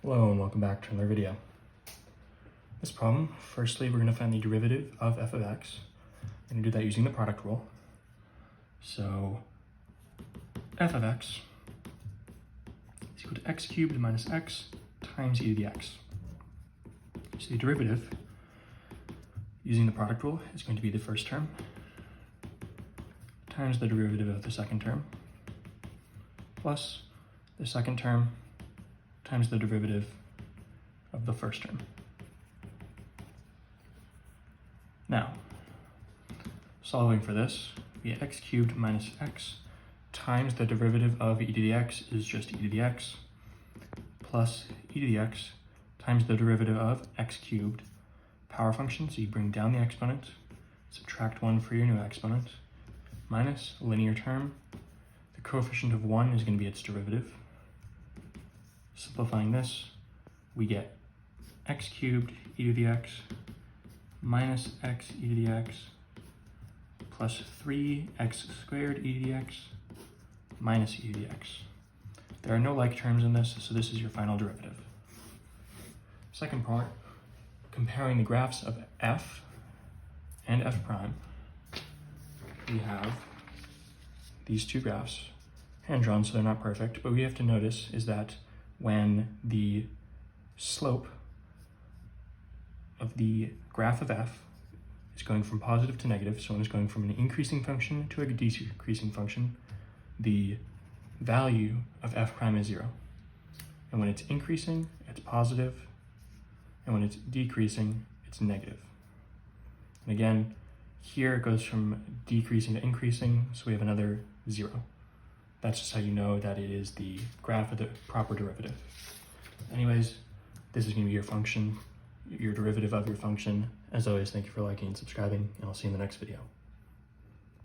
Hello and welcome back to another video. This problem, firstly, we're going to find the derivative of f of x. I'm going to do that using the product rule. So f of x is equal to x cubed minus x times e to the x. So the derivative using the product rule is going to be the first term times the derivative of the second term plus the second term times the derivative of the first term. Now, solving for this, we have x cubed minus x times the derivative of e to the x is just e to the x plus e to the x times the derivative of x cubed, power function, so you bring down the exponent, subtract 1 for your new exponent, minus a linear term. The coefficient of 1 is going to be its derivative. Simplifying this, we get x cubed e to the x minus x e to the x plus 3x squared e to the x minus e to the x. There are no like terms in this, so this is your final derivative. Second part, comparing the graphs of f and f prime. We have these two graphs, hand-drawn so they're not perfect, but we have to notice is that when the slope of the graph of f is going from positive to negative, so when it's going from an increasing function to a decreasing function, the value of f prime is 0. And when it's increasing, it's positive, and when it's decreasing, it's negative. And again, here it goes from decreasing to increasing, so we have another 0. That's just how you know that it is the graph of the proper derivative. Anyways, this is going to be your function, your derivative of your function. As always, thank you for liking and subscribing, and I'll see you in the next video.